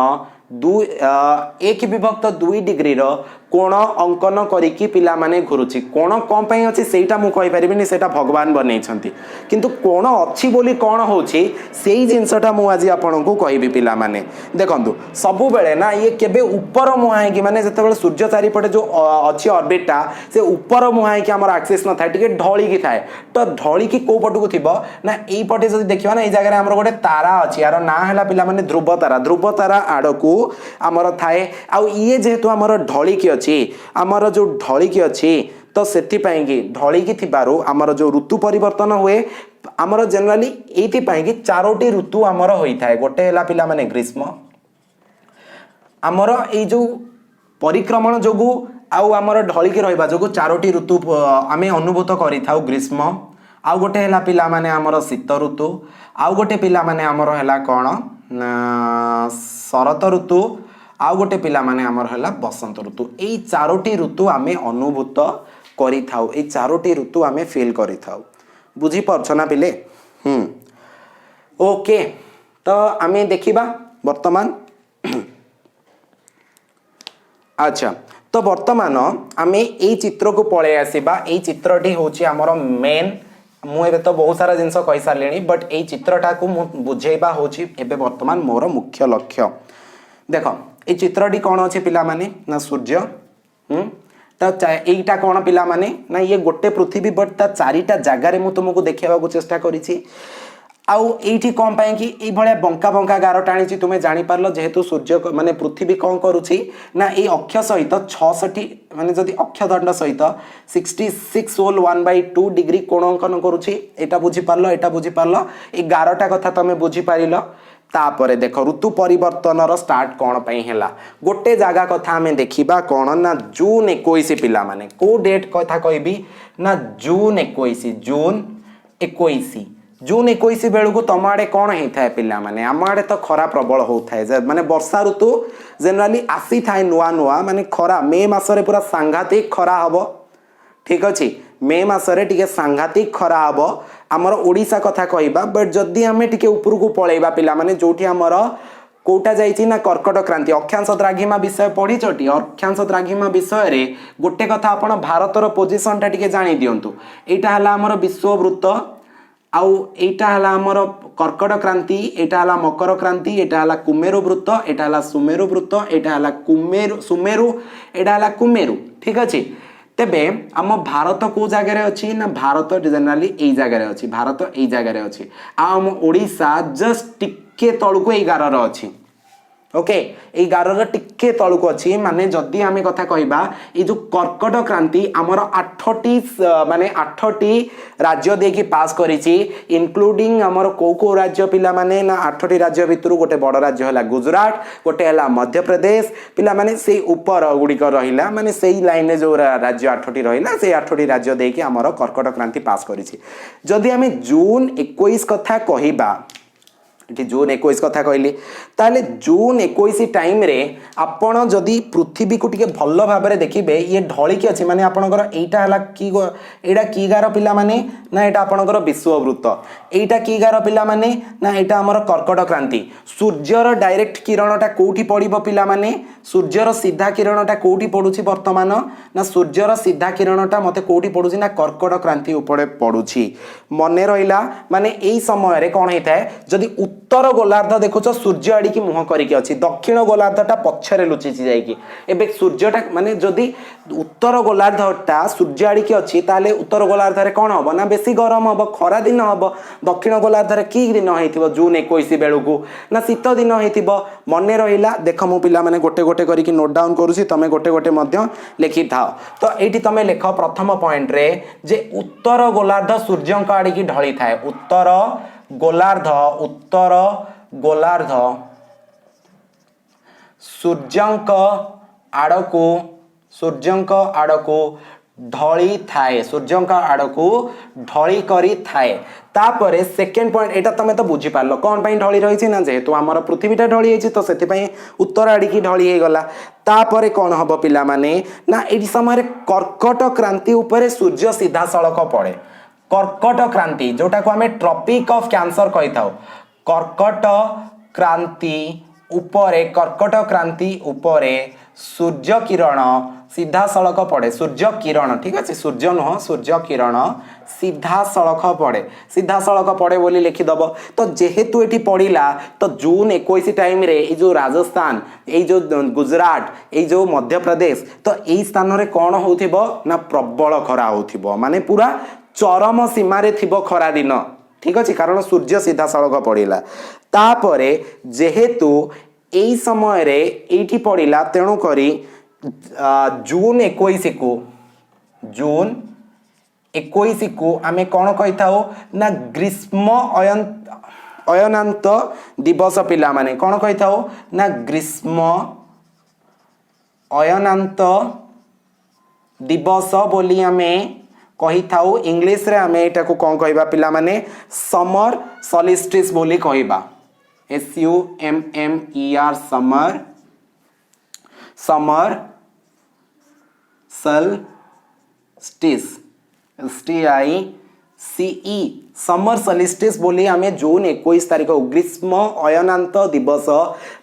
1/2 डिग्री रो कोण अंकन करिकी पिला माने घुरुची कोण कम पई अछि सेटा मु कहि परिबिनी सेटा भगवान बनै छथि किंतु कोण अछि बोली कोण होची सेही जिंसटा मु आज आपन को कहिबी पिला माने देखंतु सबु बेले ना ये केबे ऊपर मुहाई कि माने जते बेले सूर्य चारि पटे जो अछि ऑर्बिटटा से ऊपर मुहाई कि हमर एक्सिस न थाए टिके ढळी की थाए तो ढळी की को पटु को थिबो ना एई पटे जदी देखिबा ना एई जगह रे हमर गोटे तारा अछि यार ना हला पिला माने ध्रुव तारा आडकू हमर थाए आ ये जेहेतु हमर ढळी की अछि हमर जो ढळी की अछि तो सेति पई कि ढळी की थिबारु हमर जो ऋतु परिवर्तन हुए हमर जनरली एति पई कि चारोटी ऋतु हमर होई थाए गोटे हला पिला माने ग्रीष्म हमर ए जो परिक्रमण जोगु आउ हमर ढळी की रहबा जोगु चारोटी ऋतु आमे अनुभूत करि थाउ ग्रीष्म आउ गोटे हला पिला माने हमर शीत ऋतु आउ गोटे पिला माने हमर हला कोन शरत ऋतु आउ गोटे पिला माने हमर हला बसंत ऋतु एई चारोटी ऋतु आमे अनुभूत करि थाउ एई चारोटी ऋतु आमे फील करि थाउ बुझी परछ ना पिले ओके तो आमे देखिबा वर्तमान अच्छा तो वर्तमान आमे एई चित्र को पळे आसीबा एई चित्रटी होची हमर मेन मु एबे तो बहुत सारा जिंस कहि सारलेनी बट एई चित्रटा को मु बुझेबा होची एबे वर्तमान मोर मुख्य लक्ष्य देखो ए चित्रटी कौन अच्छे पिला माने ना सूर्य तो एटा कौन पिला माने ना ये गोटे पृथ्वी बट ता चारिटा जगार मु तुमको देखा चेष्टा करी आउ एठी कौन पाए कि ए भले बंका बंका गार टाणी तुम्हें जानी पारलो जेहेतु सूर्य माने पृथ्वी कौन करुछि ना ए अक्ष सहित 66 माने जदि अक्ष दंड सहित 66 होल 1/2 डिग्री कोण अंकन करुछि एटा बुझी पारलो ए गारटा कथा तमे बुझी पारिलो तापरे देख ऋतु परिवर्तन स्टार्ट कौन पाई हैला गोटे जगह कथा हमें देखिबा कौन ना जून 21 पिला माने को डेट कथा कहबी ना जून 21 जून 21 बेलू को तम आड़े कौन होता है पिला माने आम आड़े तो खरा प्रबल होता है माने वर्षा ऋतु जेनराली आसी थाए नुआ नुआ माने खरा मे मासरे पूरा सांघातिक खरा हबो ठीक अच्छे मे मासरे टिके सांघातिक खरा हबो आमर ओडिशा कथा कहबा बट जदि आमे टिके ऊपर को पळेबा पिला माने जोठी आमर कोटा जाइछि ना कर्कट क्रांति अक्षांश द्राघिमा विषय पढ़ी अक्षांश द्राघिमा विषय रे गोटे कथा आपण भारतर पोजिशन टा टिके जानि दियंतु एटा हला हमर विश्ववृत्त आउ एटा हला हमर कर्कट क्रांति एटा हला मकर क्रांति एटा हला कुमेरु वृत्त एटा हला सुमेरु वृत्त एटा हला सुमेरु एटा हला कुमेरु ठीक अछि तेबे आम भारत को जगह अच्छी ना भारत जेनराली एई जगह अच्छी भारत एई जगह अच्छी आम ओडिशा जस्ट टिके तळको 11 रो अच्छी ओके ए 11 टिके तळको अच्छी माने जदि आमे कथा कहबा ए जो कर्कट क्रांति हमर 8टी माने 8टी राज्य देकी पास करिछि इंक्लूडिंग हमर को राज्य पिला माने ना 8टी राज्य भितरु गोटे बड़ राज्य हला गुजरात गोटे हला मध्य प्रदेश पिला माने से ऊपर गुडी रहिला माने सेही लाइन जो राज्य 8टी रहिला से 8टी राज्य देकी हमर कर्कट क्रांति पास करिछि जदि आमे जून 21 कथा कहिबा जून 21 कथा कहली ताले जून 21 टाइम रे आपण जदि पृथ्वी को टिके भल भाबरे देखिबे ये ढळी की अछि माने आपनकर एटा हला की एटा की गार पिला माने ना एटा आपनकर विश्ववृत्त एटा की गार पिला माने ना एटा हमर कर्कट क्रांति सूर्यर डायरेक्ट किरणटा कोठी पडिबो पिला माने सूर्यर सीधा किरणटा कोठी पडुछि वर्तमान ना सूर्यर सीधा किरणटा मते कोठी पडुछि ना कर्कट क्रांति उपरे पडुछि मने रहिला माने एई समय रे कोन हेताय जदि उत्तर गोलार्ध देखुच सूर्य आड़ी की मुह करिक अच्छी दक्षिण गोलार्धटा पछरे लुचि जाइकी एबे सूर्यटा माने जदि उत्तर गोलार्धटा सूर्य आड़ी की अच्छी ताले उत्तर गोलार्ध रे कोन हबो ना बेसी गरम हबो खरा दिन हबो दक्षिण गोलार्ध रे की दिन हेतिबो जून 21 बेलू को ना शीत दिन हेतिबो मने रहिला देख मु पिला माने गोटे गोटे करिक नोट डाउन करूची तमे गोटे गोटे मध्य लिखि थाओ तो एठी तमे लेख प्रथम पॉइंट रे जे उत्तर गोलार्ध सूर्यंक आड़ी की ढळी थाए उत्तर गोलार्ध सूर्यंक आड़को ढळी थाए सूर्यंक आड़को ढळी करी थाए तापरे सेकेंड पॉइंट एटा तमे तो बुझी पारलो कोन पई ढळी रहिछि ना जेहेतु हमर पृथ्वीटा ढळी हेछि तो सेति पई उत्तर आड़ी की ढळी हे गला तापरे कोन हबो पिला माने ना एडी समय कर्कट क्रांति ऊपर सूर्य सीधा सड़क पड़े कर्कट क्रांति जोटा को हमें ट्रॉपिक ऑफ कैंसर कही था कर्कट क्रांति उपरे सूर्य किरण सीधा सड़क पड़े सूर्य किरण ठीक अच्छे सूर्य नुह सूर्य किरण सीधा सड़क पड़े बोली लिखिदब तो जेहेतु एठी पड़िला तो जून 21 टाइम रे ए जो राजस्थान ए जो गुजरात ए जो मध्य प्रदेश तो एई स्थान रे कोन होउथिबो ना प्रबल खरा होउथिबो माने पूरा चरम सीमारे थिबो खरा दिन ठीक अच्छे कारण सूर्य सीधा सड़क पड़िला तापरे जेहेतु एई समय रे एठी पड़िला तेणु करी जून 21 को आमे कौन कही था ना ग्रीष्म अयनांत दिवस पिला माने कौन कही था ना ग्रीष्म अयनांत दिवस बोली आमे कही थाउ इंग्लिश रे आमे एटा को कौन कहबा पिला माने समर सॉलिस्टिस बोली कहबा SUMMER summer summer solstice STICE summer solstice बोली आमे जून 21 तारिख ग्रीष्म अयनांत दिवस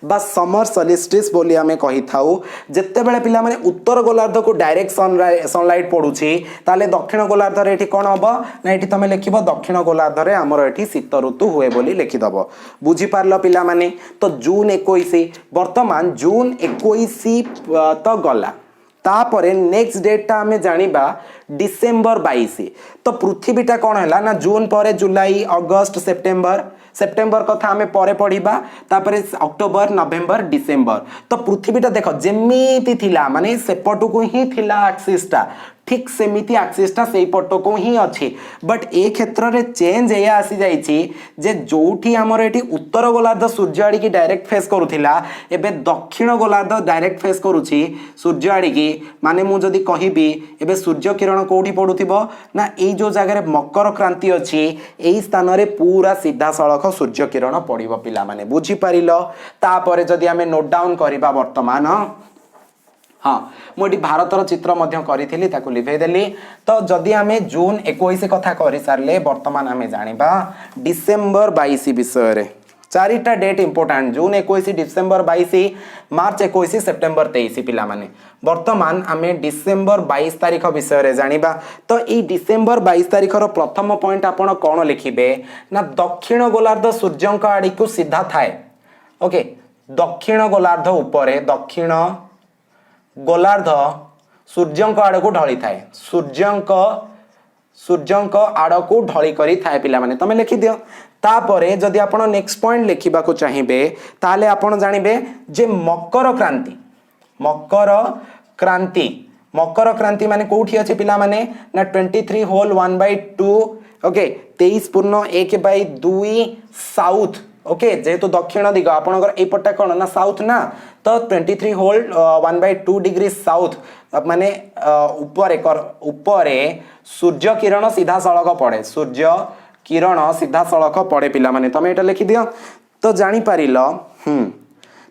बा समर सलिस्टिस बोली आमे कहि थाउ जत्ते बेले पिला माने उत्तर गोलार्ध को डायरेक्ट सनलाइट पडुची ताले दक्षिण गोलार्ध रे एठी कोन हबो ना एठी तमे लिखिबो दक्षिण गोलार्ध रे हमर एठी शीत ऋतु हुए बोली लिखि दबो बुझी पारलो पिला माने तो जून 21 वर्तमान जून 21 तो गला तापरे नेक्स्ट डेट ता हमें जानिबा डिसेंबर 22 तो पृथ्वीटा कौन है ना जून पर जुलाई अगस्त सेप्टेम्बर कथा हमें परे पढ़िबा तापरे अक्टोबर नवेम्बर डिसेंबर तो पृथ्वीटा देख जेमिति थिला माने सेपटु को ही थिला एक्सिसटा ठीक सेमिति एक्सिसटा सेई पटो को ही अछि बट ए क्षेत्र रे चेंज ए आसी जाईची जे जोठी हमर एठी उत्तर गोलार्ध सूर्य आड़ी की डायरेक्ट फेस करूथिला एबे दक्षिण गोलार्ध डायरेक्ट फेस करूची सूर्य आड़ी की माने मु जदी कहिबी एबे सूर्य किरण कोठी पडुथिबो ना एई जो जगह रे मकर क्रांति अछि एई स्थान रे पूरा सीधा सड़क सूर्य किरण पडिबो पिला माने बुझी पारिलो तापरे जदी हमें नोट डाउन करिबा वर्तमान हाँ मुझे भारतर चित्र मध्य करी ताकू लिभे देली तो जदि आमे जून 21 कथा करि सारले वर्तमान आमे जानिबा डिसेंबर 22 विषय रे चारिटा डेट इंपोर्टेंट जून 21 डिसेंबर 22 मार्च 21 सेप्टेम्बर 23 पिला माने वर्तमान आमे डिसेंबर 22 तारिख विषय रे जानिबा तो ई डिसेंबर 22 तारिख रो प्रथम पॉइंट आपण कोन लिखिबे ना दक्षिण गोलार्ध सूर्यंक आड़ी को सीधा थाए ओके दक्षिण गोलार्ध उपरे दक्षिण गोलार्ध सूर्यंक आड़ को ढली थाए सूर्यंक आड़ को ढली करी थाए पिला माने तमे लिखि दियो तापरे जदि आपण नेक्स्ट पॉइंट लिखिबा को चाहिबे ताले आपण जानिबे जे मकर क्रांति माने कोठी अछि पिला माने ना 23 होल 1/2 ओके 23.1/2 साउथ ओके जेहेतु दक्षिण दिग आपनकर ए पट्टा कोन ना साउथ ना तो 23 होल 1/2 डिग्री साउथ माने ऊपरे सूर्य किरण सीधा सड़क पड़े सूर्य किरण सीधा सड़क पड़े पिला माने तमे एटा लिखि दियो तो जानि पारिलो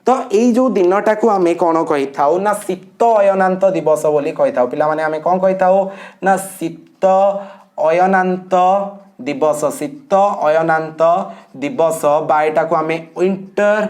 तो एई जो दिनटा को आमे कोन कहि थाउ ना शीत अयनांत दिवस बोली कहि थाउ पिला माने आमे कोन कहि थाउ ना शीत अयनांत दिवस शीत अयनांत दिवस बायटा को आमे विंटर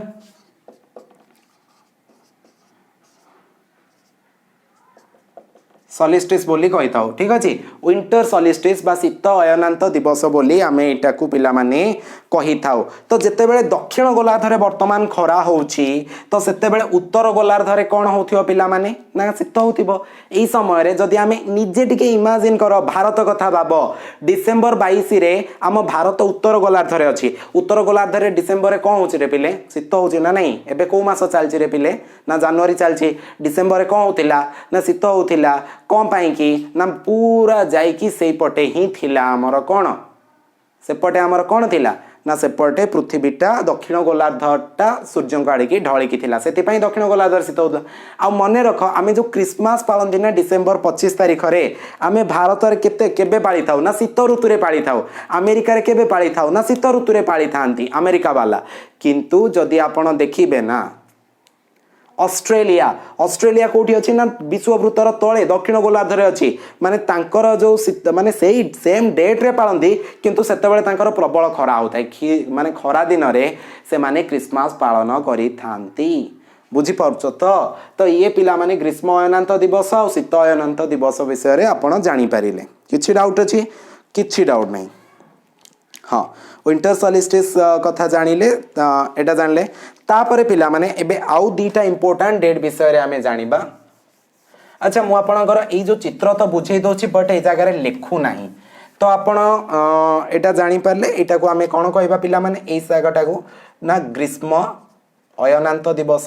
सॉलिस्टिस बोली कहि थाउ ठीक अछि विंटर सॉलिस्टिस बा शीत अयनांत दिवस बोली आमे एटा को पिला माने कहि थाउ तो जते बेले दक्षिण गोलार्ध रे वर्तमान खरा होउची तो सेते बेले उत्तर गोलार्ध रे कोन होथिबो पिला माने ना शीत होथिबो एई समय रे जदी आमे निजे टिके इमेजिन करो भारत कथा भाबो डिसेंबर 22 रे आम भारत उत्तर गोलार्ध रे अछि उत्तर गोलार्ध रे डिसेंबर रे कोन होची रे पिले शीत होची ना नहीं एबे को मास चलची रे पिले ना जनवरी चलची डिसेंबर रे कोन होतिला ना शीत होतिला कौन पाई कि ना पूरा जाइकी से पटे ही थिला हमर कोन सेपटे हमर कोन थिला ना सेपटे पृथ्वीटा दक्षिण गोलार्धटा सूर्यंक आड़ी की ढली की थिला सेति पई दक्षिण गोलार्ध शीत होता आ मने रख आमे जो क्रिसमस पालन ना डिसेंबर 25 तारिख रे आमे भारत रे केते केबे पाली थाउ ना शीत ऋतु रे पाली थाउ अमेरिका रे केबे पाली थाउ ना शीत ऋतु रे पाली थांती अमेरिका वाला किंतु जदि आपण देखिबे ना ऑस्ट्रेलिया कोठी अछि ना विश्ववृत्तर तळे दक्षिण गोलार्ध रे अछि माने तांकर जो माने सेही सेम डेट रे पालंती किंतु सेते बेले तांकर प्रबल खरा होताय माने खरा दिन रे से माने क्रिसमस पालन करी थांती बुझी पारछो तो ये पिला माने ग्रीष्म अयनांत दिवस और शीत अयनांत दिवस विषय रे आपण जानि पारिले किछि डाउट अछि किछि डाउट नहीं हाँ विंटर सॉलिस्टिस कथा जानिले एटा जानले तापरे पिला माने एबे आउ दीटा इंपोर्टेंट डेट विषय रे हमें जानिबा अच्छा मु आपनकर एई जो चित्र तो बुझेई दोछि बट ए जगह रे लेखु नाही तो आपण एटा जानि पारले एटा को हमें कोन कहबा पिला माने एई जगहटा को ना ग्रीष्म अयनांत दिवस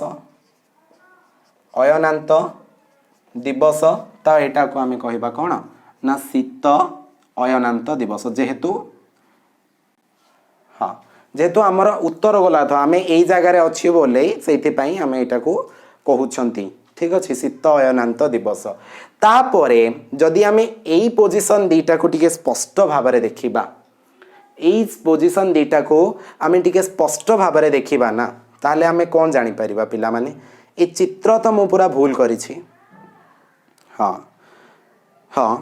तो एटा को हमें कहबा कोन ना शीत अयनांत दिवस जेहेतु हाँ जेहेतु आमर उत्तर गोलार्ध आमे एई जगह रे अछि बोले सेति पई आमे एटा को कहउछंती ठीक अछि शीत अयनांत दिवस तापरे जदि आमे एई पोजीशन दीटा को टिके स्पष्ट भाव रे देखिबा एई पोजीशन दीटा को आमे टिके स्पष्ट भाव रे देखिबा ना ताले आमे कोन जानि परिबा पिला माने ए चित्र तो मु पूरा भूल करिछि हाँ हाँ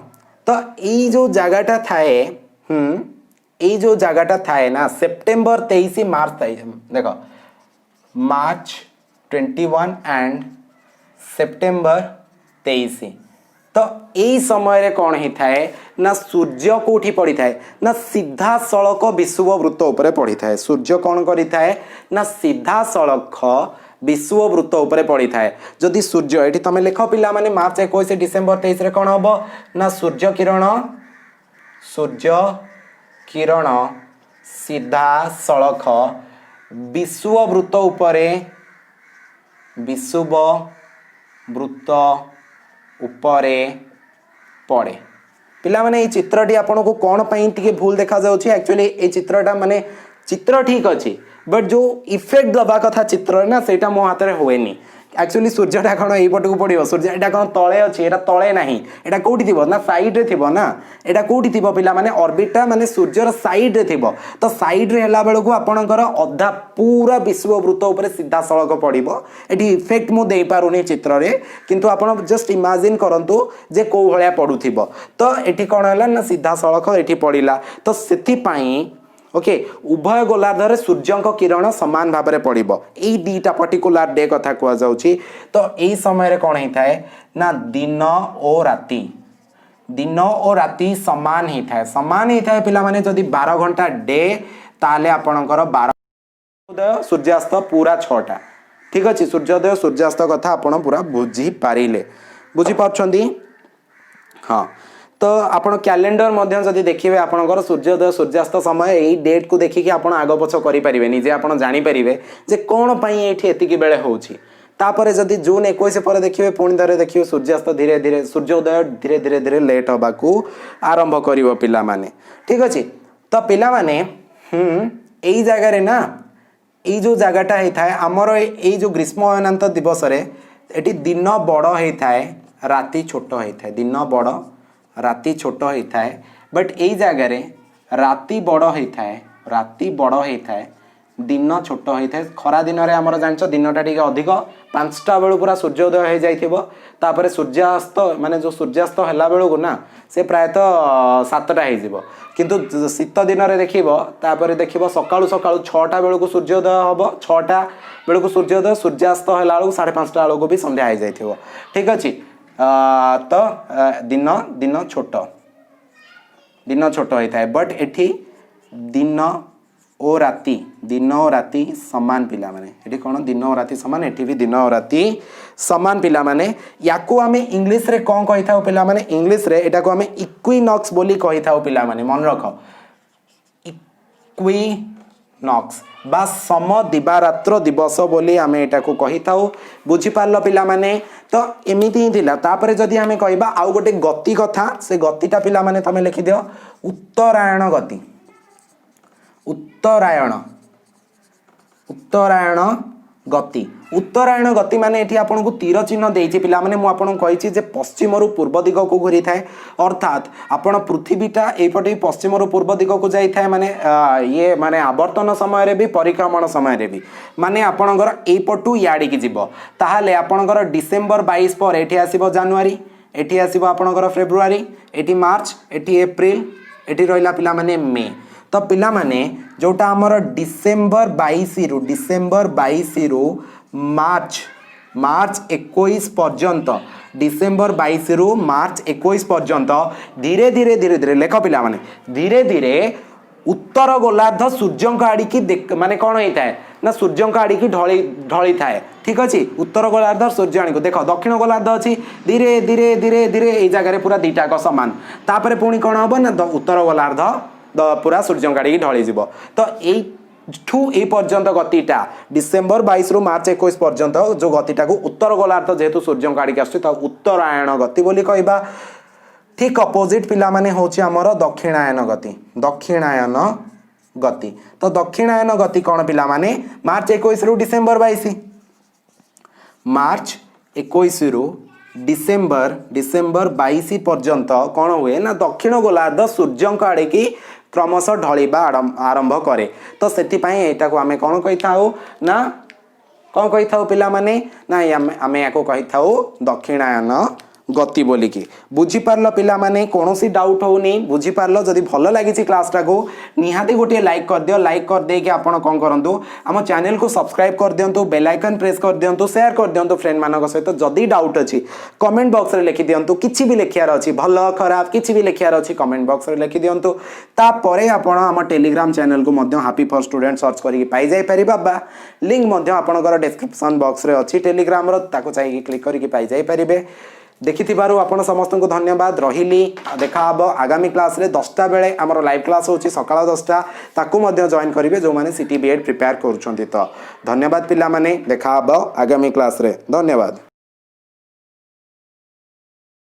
तो ये जो जगहटा थाए ये जो जगहटा थाए ना सेप्टेम्बर 23 मार्च 23 देखो मार्च 21 एंड सेप्टेम्बर 23 तो यही समय कौन ही थाए ना सूर्य कोठी पड़ी थाए ना सीधा सड़क विषुववृत्त उपरे पड़ी थाए सूर्य कौन करी थाए ना सीधा सड़क विषुववृत्त उपरे पड़ी थाए जदि सूर्य एठी तमे लेख पिला माने मार्च 21 डिसेंबर 23 रे कौन हबो ना सूर्य किरण सीधा सड़क विषुववृत्त उपरे पड़े पिला माने ये चित्रटी आपन को कौन पई टिके भूल देखा जाउछि एक्चुअली ये चित्रटा माने चित्र ठीक अच्छी बट जो इफेक्ट दबा कथा चित्र ना सेटा मो हाथ में हुएनी एक्चुअली सूर्यटा कौन यपट को पड़ो सूर्य एटा कौन तले अच्छी एटा तले नहीं एटा कोठी थिबो ना साइड रे थिबो ना एटा कोठी थिबो पिला माने ऑर्बिटा माने सूर्यर साइड रे थिबो तो साइड रे हला बेलको आपनकर अधा पूरा विषुववृत्त ऊपर सीधा सड़क पड़िबो एटी इफेक्ट मु देई पारुनी चित्र रे किंतु आपण जस्ट इमेजिन करंतु जे को भलिया पडुथिबो तो एटी कोन हला ना सीधा सड़क एटी पड़िला तो सेथि पई ओके उभय गोलार्धर सूर्य किरण समान भाव में पड़ो यही दीटा पर्टिकुलर डे कथा कह जाउछि तो यही समय कौन होता है ना दिन और राति समान ही थाए पिला माने जदि 12 घंटा डे ताले आपणकर 12 उदय सूर्यास्त पूरा 6टा ठीक अच्छे सूर्योदय सूर्यास्त कथा आपण पूरा बुझी पारछंती हाँ तो आपण कैलेंडर मध्य जदि देखिए आपणकर सूर्योदय सूर्यास्त समय यही डेट को देखिए आपण आग पछ करें निजे आपण जानीपारे जे कौन पाई ये एतिकी बेले होउछि तापर जदि जून 21 पर देखिए पुणी धरे देखिए सूर्यास्त धीरे धीरे सूर्योदय धीरे धीरे धीरे लेट होबाकू आरंभ करिवो पिला माने ठीक अछि तो पिला माने एई जगह रे ना एई जो जगहटा हे थाए हमर एई जो ग्रीष्म अनंत दिवस रे एटी दिन बड़ हे थाए राति छोट हे थाए दिन बड़ राति छोट होता है बट यही जगह रे राति बड़ होता है दिन छोट होता है खरा दिन में आमर जान दिनटा टी अधिक 5टा बेलू पूरा सूर्योदय हो जापर सूर्यास्त माने जो सूर्यास्त है बेलू ना से प्रायतः 7टा हो किंतु शीत दिन में देखिए सकाळु 6टा बेलू सूर्योदय हम 6टा बेलू सूर्योदय सूर्यास्त है 5:30 बेलू भी संध्या हो जाए ठीक अच्छे तो दिन छोट होता है बट एठी दिन और राति समान पिला माने एठी कोन दिन और राति समान एठी भी दिन और राति समान पिला माने याकू आमे इंग्लिश रे कोन कहि थाउ पिला माने इंग्लिश रे एटा को आमे इक्विनॉक्स बोली कहि थाउ पिला माने मन रख इक्विनॉक्स बा सम दिवारात्र दिवस बोली आमे एटा को कहि थाउ बुझी पारलो पिला माने तो एमिति ही थिला तापरे जदि आमे कहबा आउ गोटे गति कथा से गतिटा पिला माने तमे लिखि दियो उत्तरायण गति माने एठी आपन को तीर चिन्ह देइछि पिला माने मु आपन कहिछि जे पश्चिम रु पूर्व दिग को घुरी थाए अर्थात आपण पृथ्वीटा एपटे पश्चिम रु पूर्व दिग को जाई थाए माने ये माने आवर्तन समय रे भी परिक्रमण समय रे भी माने आपणकर एपटू याडी की जीवो ताहाले आपणकर डिसेंबर 22 पर एठी आसीबो जनवरी एठी आसीबो आपणकर फेब्रुआरी एठी मार्च एठी अप्रैल एठी रहिला पिला माने मे तो पिला माने जोटा हमर डिसेंबर 22 रु मार्च 21 पर्यंत डिसेंबर 22 रु मार्च 21 पर्यंत धीरे धीरे लेख पिला माने धीरे धीरे उत्तर गोलार्ध सूर्य आड़ी की माने कौन होता है ना सूर्य आड़ी की ढली थाए ठीक अच्छे उत्तर गोलार्ध सूर्य आड़ी को देख दक्षिण गोलार्ध अच्छी धीरे धीरे धीरे धीरे ये जगह पूरा दीटा सामान तापर पुणी कौन हम ना उत्तर गोलार्ध पूरा सूर्य आड़ी ढली जीव तो यही पर्यंत गतिटा डिसेंबर 22 रु मार्च 21 पर्यंत जो गतिटा को उत्तर गोलार्ध जेहेतु सूर्य आड़ी आस उत्तरायण गति बोली कहबा ठीक अपोजिट पिला माने होची हमर दक्षिणायन गति तो दक्षिणायन गति कौन पिला माने मार्च 21 रु डिसेंबर 22 मार्च 21 रु डिसेंबर 22 पर्यंत कौन हुए ना दक्षिण गोलार्ध सूर्य आड़े की क्रमशः ढलिबा आरंभ करे तो सेति पई एटा को आमे कौन कहि थाउ ना कौन कही था पिला माने ना आमे याको कही था दक्षिणायन गति बोलिकी बुझीपार पिला माने कौन डाउट होनी बुझीपार जदि भल लगी क्लासटा को निहाती गोटे लाइक कर दियो लाइक कर देके आपण कौन करूँ आम चैनल को सब्सक्राइब कर दिंतु बेल आइकन प्रेस कर दिंतु शेयर कर दिंतु फ्रेंड मान सहित जदि डाउट अच्छी कमेंट बॉक्स रे लिखि दिंतु किछि भी लिखार अच्छी भल खराब किछि भी लिखार अच्छी कमेंट बॉक्स रे लिखि दिंतु तापरे आपण आम टेलीग्राम चैनल को मध्य हैप्पी फॉर स्टूडेंट सर्च करके पाई जाई परिबा बा लिंक मध्य आपणकर डिस्क्रिप्शन बॉक्स रे अच्छी टेलीग्राम रो ताको चाहिए क्लिक करके पाई जाई परिबे देखिथिबारु आपण समस्त को धन्यवाद रहिली देखा हब आगामी क्लास रे 10टा बेले हमर लाइव क्लास होची सकाळ 10टा ताकू मध्य जॉइन करिवे जो माने सिटी बीएड प्रिपेयर करूछंती तो धन्यवाद पिला माने देखा हब आगामी क्लास रे धन्यवाद।